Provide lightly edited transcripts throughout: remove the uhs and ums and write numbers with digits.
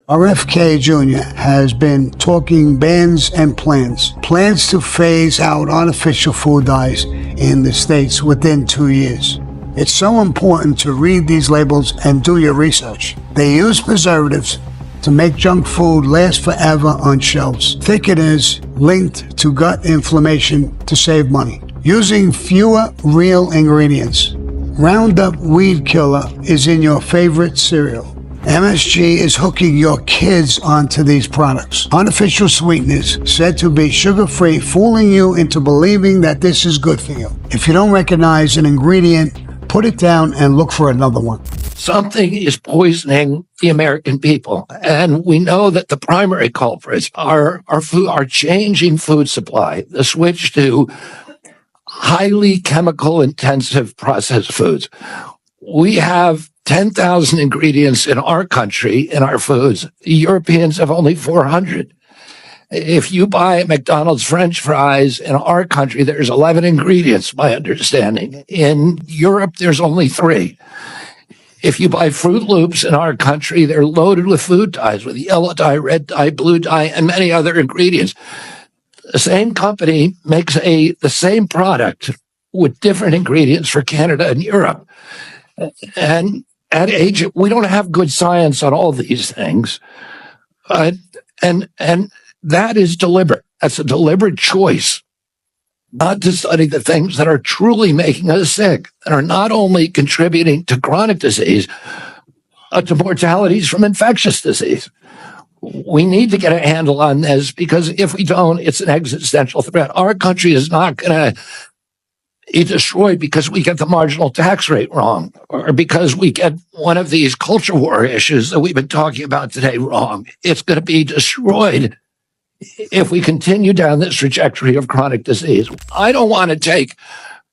RFK Jr. has been talking bans and plans to phase out artificial food dyes in the States within 2 years. It's so important to read these labels and do your research. They use preservatives to make junk food last forever on shelves. Thick it is, linked to gut inflammation to save money. Using fewer real ingredients. Roundup weed killer is in your favorite cereal. MSG is hooking your kids onto these products. Artificial sweeteners said to be sugar-free, fooling you into believing that this is good for you. If you don't recognize an ingredient, put it down and look for another one. Something is poisoning the American people. And we know that the primary culprits are our changing food supply, the switch to highly chemical intensive processed foods. We have 10,000 ingredients in our country, in our foods. The Europeans have only 400. If you buy McDonald's French fries in our country, there's 11 ingredients, my understanding. In Europe, there's only 3. If you buy Fruit Loops in our country, they're loaded with food dyes, with yellow dye, red dye, blue dye, and many other ingredients. The same company makes the same product with different ingredients for Canada and Europe. And at age, we don't have good science on all these things. And that is deliberate. That's a deliberate choice not to study the things that are truly making us sick, that are not only contributing to chronic disease, but to mortalities from infectious disease. We need to get a handle on this, because if we don't, it's an existential threat. Our country is not going to be destroyed because we get the marginal tax rate wrong, or because we get one of these culture war issues that we've been talking about today wrong. It's going to be destroyed if we continue down this trajectory of chronic disease. I don't want to take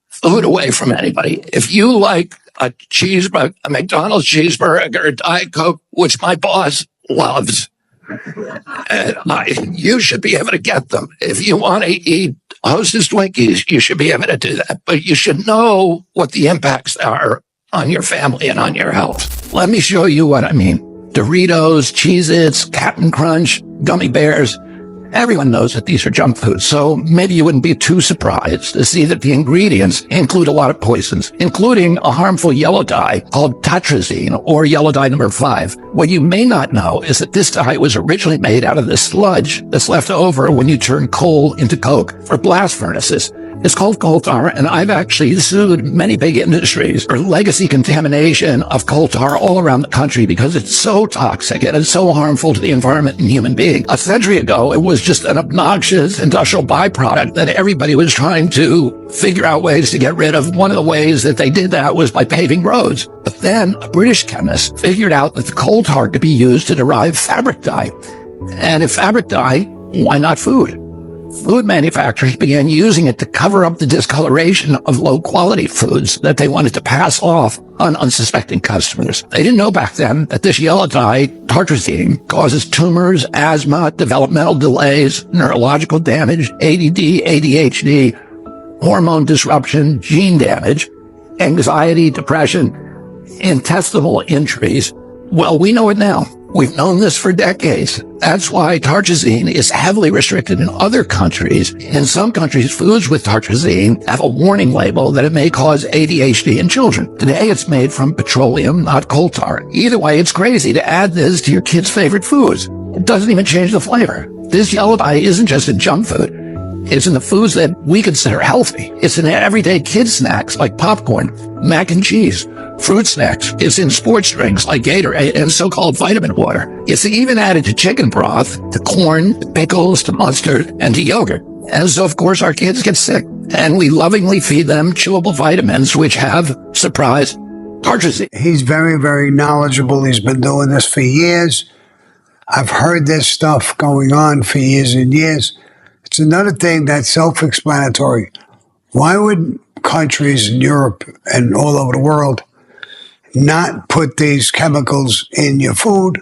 food away from anybody. If you like a cheeseburger, a McDonald's cheeseburger, a Diet Coke, which my boss loves, you should be able to get them. If you want to eat Hostess Twinkies, you should be able to do that. But you should know what the impacts are on your family and on your health. Let me show you what I mean. Doritos, Cheez-Its, Captain Crunch, gummy bears. Everyone knows that these are junk foods, so maybe you wouldn't be too surprised to see that the ingredients include a lot of poisons, including a harmful yellow dye called tartrazine, or yellow dye number 5. What you may not know is that this dye was originally made out of the sludge that's left over when you turn coal into coke for blast furnaces. It's called coal tar, and I've actually sued many big industries for legacy contamination of coal tar all around the country because it's so toxic and it's so harmful to the environment and human beings. A century ago, it was just an obnoxious industrial byproduct that everybody was trying to figure out ways to get rid of. One of the ways that they did that was by paving roads. But then a British chemist figured out that the coal tar could be used to derive fabric dye. And if fabric dye, why not food? Food manufacturers began using it to cover up the discoloration of low-quality foods that they wanted to pass off on unsuspecting customers. They didn't know back then that this yellow dye, tartrazine, causes tumors, asthma, developmental delays, neurological damage, ADD, ADHD, hormone disruption, gene damage, anxiety, depression, intestinal injuries. Well, we know it now. We've known this for decades. That's why tartrazine is heavily restricted in other countries. In some countries, foods with tartrazine have a warning label that it may cause ADHD in children. Today, it's made from petroleum, not coal tar. Either way, it's crazy to add this to your kids' favorite foods. It doesn't even change the flavor. This yellow dye isn't just in junk food. It's in the foods that we consider healthy. It's in everyday kid snacks like popcorn, mac and cheese, fruit snacks. It's in sports drinks like Gatorade and so-called vitamin water. It's even added to chicken broth, to corn, to pickles, to mustard, and to yogurt. And so, of course, our kids get sick. And we lovingly feed them chewable vitamins, which have, surprise, tartrazine. He's very, very knowledgeable. He's been doing this for years. I've heard this stuff going on for years and years. It's another thing that's self-explanatory. Why would countries in Europe and all over the world not put these chemicals in your food,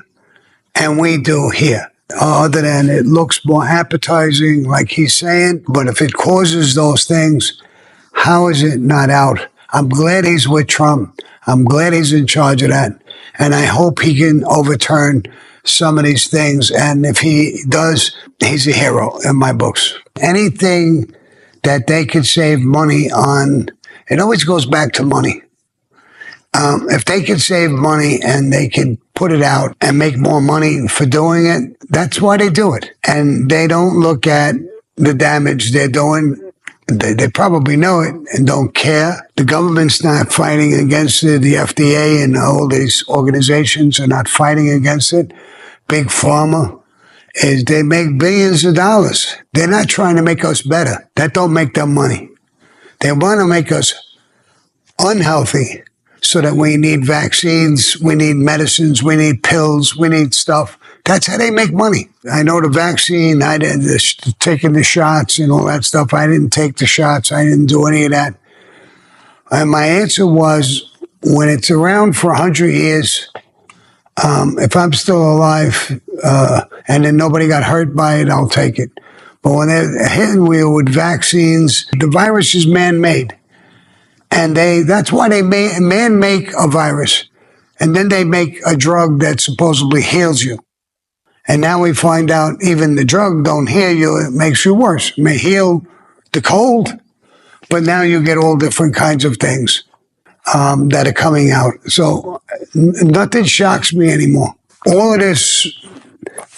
and we do here? Other than it looks more appetizing, like he's saying, but if it causes those things, how is it not out? I'm glad he's with Trump. I'm glad he's in charge of that, and I hope he can overturn some of these things. And if he does, he's a hero in my books. Anything that they could save money on, it always goes back to money. If they could save money and they could put it out and make more money for doing it, that's why they do it. And they don't look at the damage they're doing. They probably know it and don't care. The government's not fighting against it. The FDA and all these organizations are not fighting against it. Big Pharma is they make billions of dollars. They're not trying to make us better. That don't make them money. They want to make us unhealthy so that we need vaccines, we need medicines, we need pills, we need stuff. That's how they make money. I know the vaccine, I did taking the shots and all that stuff. I didn't take the shots. I didn't do any of that. And my answer was, when it's around for 100 years, if I'm still alive and then nobody got hurt by it, I'll take it. But when they're hitting you with vaccines, the virus is man-made. And that's why they make a virus. And then they make a drug that supposedly heals you. And now we find out even the drug don't heal you. It makes you worse. It may heal the cold, but now you get all different kinds of things that are coming out. So nothing shocks me anymore. All of this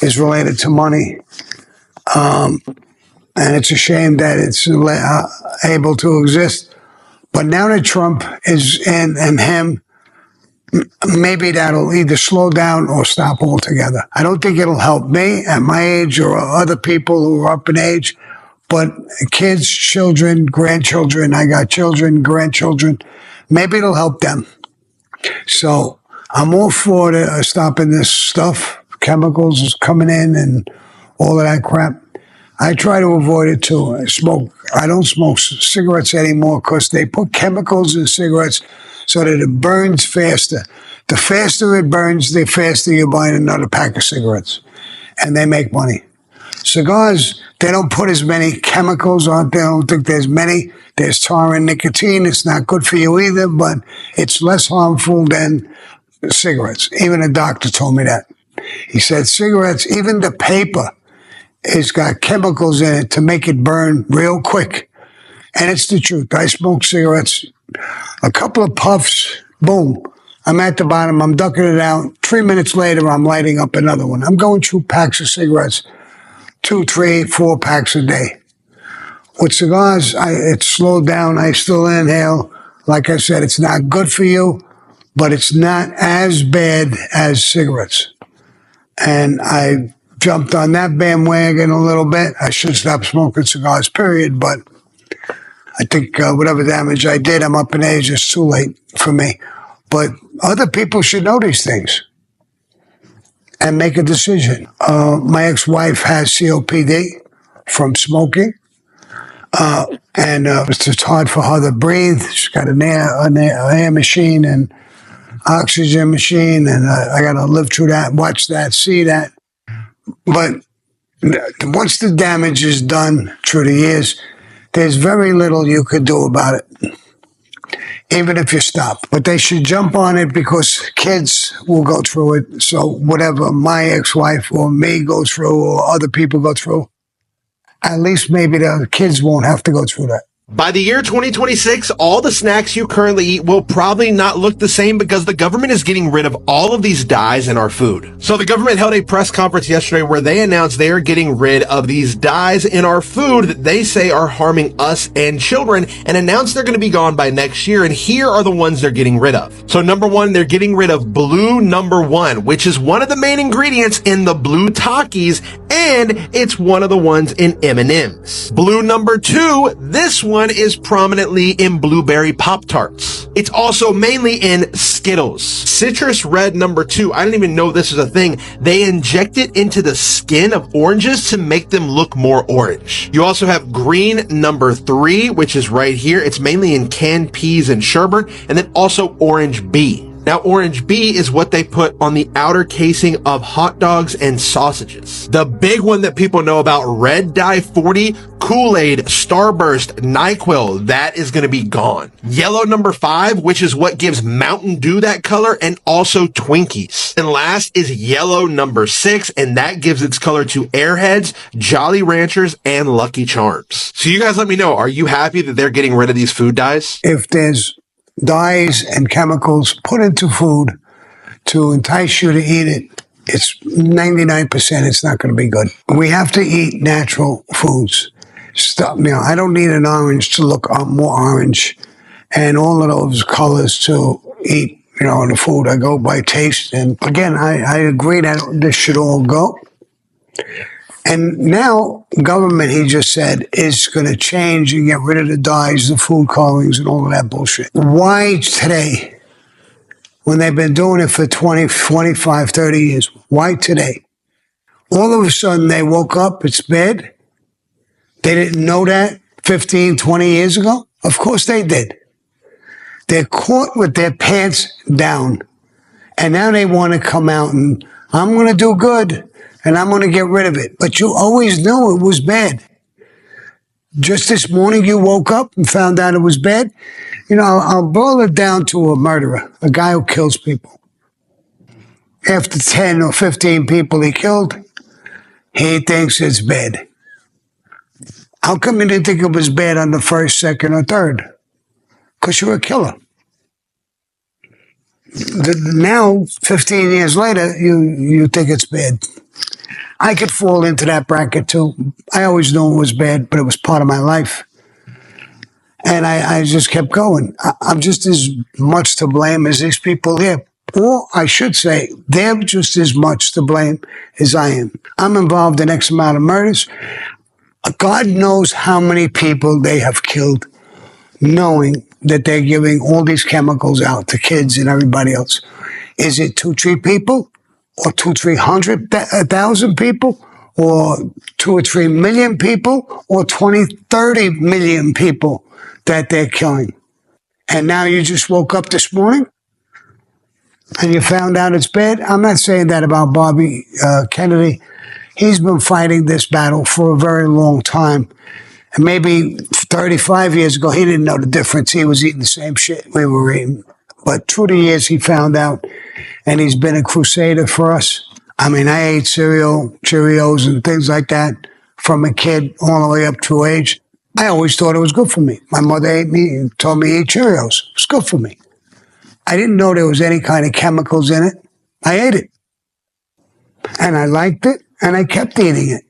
is related to money. And it's a shame that it's able to exist. But now that Trump is in and him, maybe that'll either slow down or stop altogether. I don't think it'll help me at my age or other people who are up in age, but kids, children, grandchildren, I got children, grandchildren, maybe it'll help them. So I'm all for stopping this stuff, chemicals coming in and all of that crap. I try to avoid it too. I don't smoke cigarettes anymore because they put chemicals in cigarettes so that it burns faster. The faster it burns, the faster you buy another pack of cigarettes. And they make money. Cigars, they don't put as many chemicals on. They don't think there's many. There's tar and nicotine. It's not good for you either, but it's less harmful than cigarettes. Even a doctor told me that. He said cigarettes, even the paper, it's got chemicals in it to make it burn real quick. And it's the truth. I smoke cigarettes. A couple of puffs, boom. I'm at the bottom. I'm ducking it out. 3 minutes later, I'm lighting up another one. I'm going through packs of cigarettes, 2, 3, 4 packs a day. With cigars, it's slowed down. I still inhale. Like I said, it's not good for you, but it's not as bad as cigarettes. And I jumped on that bandwagon a little bit. I should stop smoking cigars, period. But I think whatever damage I did, I'm up in age. It's too late for me. But other people should know these things and make a decision. My ex-wife has COPD from smoking. And it's hard for her to breathe. She's got an air machine and oxygen machine. And I got to live through that, watch that, see that. But once the damage is done through the years, there's very little you could do about it, even if you stop. But they should jump on it because kids will go through it. So whatever my ex-wife or me go through or other people go through, at least maybe the kids won't have to go through that. By the year 2026, all the snacks you currently eat will probably not look the same because the government is getting rid of all of these dyes in our food. So the government held a press conference yesterday where they announced they are getting rid of these dyes in our food that they say are harming us and children, and announced they're going to be gone by next year. And here are the ones they're getting rid of. So number one, they're getting rid of blue number 1, which is one of the main ingredients in the blue Takis, and it's one of the ones in M&Ms. Blue number 2, this one is prominently in blueberry Pop-Tarts. It's also mainly in Skittles. Citrus red number 2, I didn't even know this is a thing. They inject it into the skin of oranges to make them look more orange. You also have green number 3, which is right here. It's mainly in canned peas and sherbet, and then also orange bee. Now, orange B is what they put on the outer casing of hot dogs and sausages. The big one that people know about, red dye 40, Kool-Aid, Starburst, NyQuil, that is going to be gone. Yellow number 5, which is what gives Mountain Dew that color, and also Twinkies. And last is yellow number 6, and that gives its color to Airheads, Jolly Ranchers, and Lucky Charms. So you guys let me know, are you happy that they're getting rid of these food dyes? If there's dyes and chemicals put into food to entice you to eat it, it's 99% it's not going to be good. We have to eat natural foods. I don't need an orange to look more orange and all of those colors to eat, the food. I go by taste. And again, I agree that this should all go. And now government, he just said, is going to change and get rid of the dyes, the food colorings, and all of that bullshit. Why today? When they've been doing it for 20, 25, 30 years. Why today? All of a sudden, they woke up, it's bad. They didn't know that 15, 20 years ago? Of course they did. They're caught with their pants down. And now they want to come out and, I'm going to do good. And I'm going to get rid of it. But you always knew it was bad. Just this morning you woke up and found out it was bad. I'll boil it down to a murderer, a guy who kills people. After 10 or 15 people he killed, he thinks it's bad. How come you didn't think it was bad on the first, second, or third? Because you're a killer. Now, 15 years later, you think it's bad. I could fall into that bracket too. I always knew it was bad, but it was part of my life. And I just kept going. I'm just as much to blame as these people here. Or I should say, they're just as much to blame as I am. I'm involved in X amount of murders. God knows how many people they have killed, knowing that they're giving all these chemicals out to kids and everybody else. Is it 2-3 people? Or 200,000-300,000 people, or 2 or 3 million people, or 20, 30 million people that they're killing. And now you just woke up this morning and you found out it's bad. I'm not saying that about Bobby Kennedy. He's been fighting this battle for a very long time. And maybe 35 years ago, he didn't know the difference. He was eating the same shit we were eating. But through the years, he found out, and he's been a crusader for us. I mean, I ate cereal, Cheerios, and things like that from a kid all the way up to age. I always thought it was good for me. My mother told me to eat Cheerios. It's good for me. I didn't know there was any kind of chemicals in it. I ate it. And I liked it, and I kept eating it.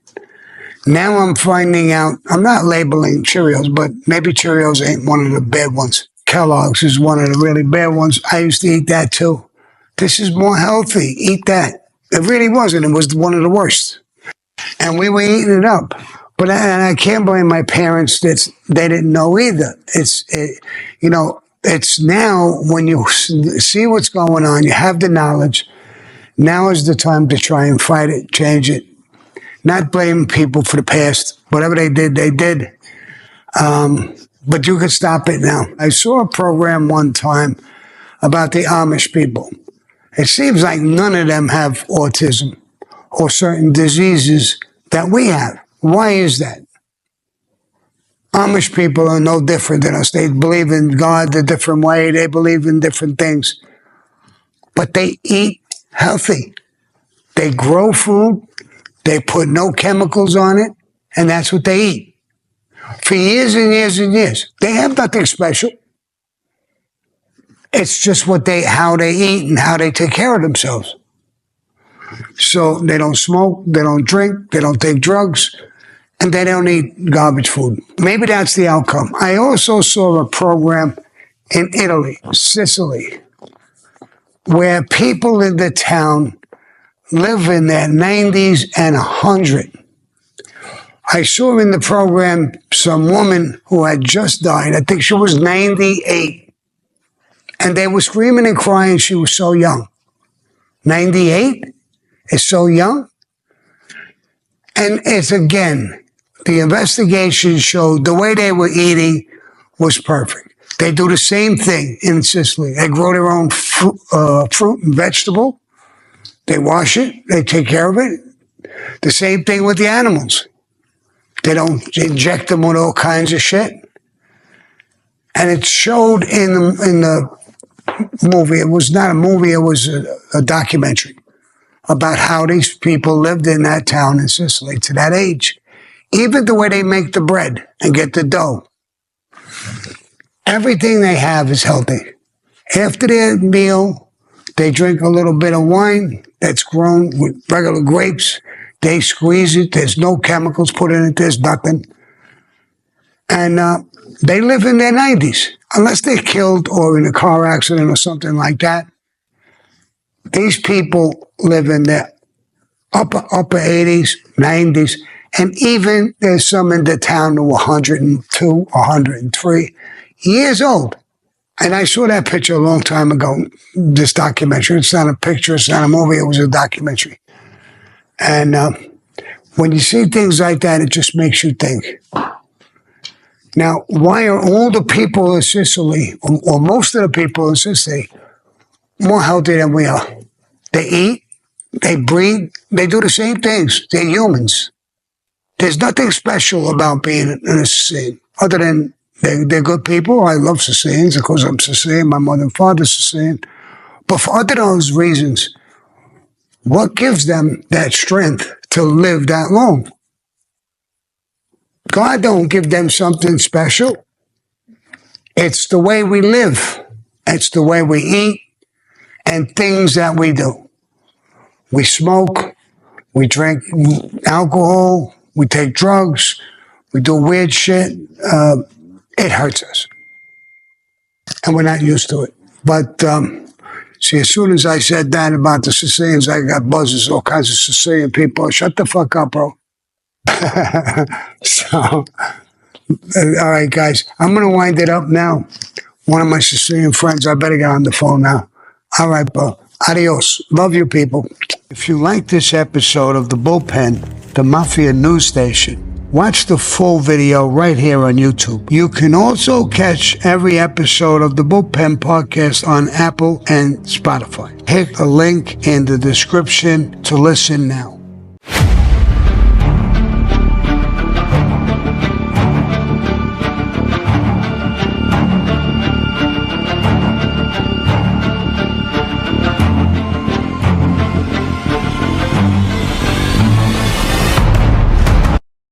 Now I'm finding out, I'm not labeling Cheerios, but maybe Cheerios ain't one of the bad ones. Kellogg's is one of the really bad ones. I used to eat that too. This is more healthy. Eat that. It really wasn't. It was one of the worst. And we were eating it up. But I can't blame my parents that they didn't know either. It's now when you see what's going on, you have the knowledge. Now is the time to try and fight it, change it. Not blame people for the past. Whatever they did, they did. But you could stop it now. I saw a program one time about the Amish people. It seems like none of them have autism or certain diseases that we have. Why is that? Amish people are no different than us. They believe in God a different way. They believe in different things. But they eat healthy. They grow food. They put no chemicals on it. And that's what they eat. For years and years and years. They have nothing special. It's just how they eat and how they take care of themselves. So they don't smoke, they don't drink, they don't take drugs, and they don't eat garbage food. Maybe that's the outcome. I also saw a program in Italy, Sicily, where people in the town live in their 90s and 100. I saw in the program some woman who had just died. I think she was 98. And they were screaming and crying she was so young. 98 is so young. And it's again, the investigation showed the way they were eating was perfect. They do the same thing in Sicily. They grow their own fruit and vegetable. They wash it. They take care of it. The same thing with the animals. They don't inject them with all kinds of shit. And it showed in the movie. It was not a movie. It was a documentary about how these people lived in that town in Sicily to that age. Even the way they make the bread and get the dough. Everything they have is healthy. After their meal, they drink a little bit of wine that's grown with regular grapes. They squeeze it. There's no chemicals put in it. There's nothing. And they live in their 90s. Unless they're killed or in a car accident or something like that. These people live in their upper 80s, 90s. And even there's some in the town who are 102, 103 years old. And I saw that picture a long time ago, this documentary. It's not a picture, it's not a movie, it was a documentary. And when you see things like that, it just makes you think. Now, why are all the people in Sicily, or most of the people in Sicily, more healthy than we are? They eat, they breathe, they do the same things. They're humans. There's nothing special about being a Sicilian, other than they're good people. I love Sicilians because I'm Sicilian. My mother and father's Sicilian. But for other those reasons, what gives them that strength to live that long? God don't give them something special. It's the way we live. It's the way we eat and things that we do. We smoke. We drink alcohol. We take drugs. We do weird shit. It hurts us. And we're not used to it. But, see, as soon as I said that about the Sicilians, I got buzzes, all kinds of Sicilian people. Shut the fuck up, bro. So, all right, guys. I'm going to wind it up now. One of my Sicilian friends, I better get on the phone now. All right, bro. Adios. Love you, people. If you like this episode of The Bullpen, the Mafia news station, watch the full video right here on YouTube. You can also catch every episode of the Bullpen podcast on Apple and Spotify. Hit the link in the description to listen now.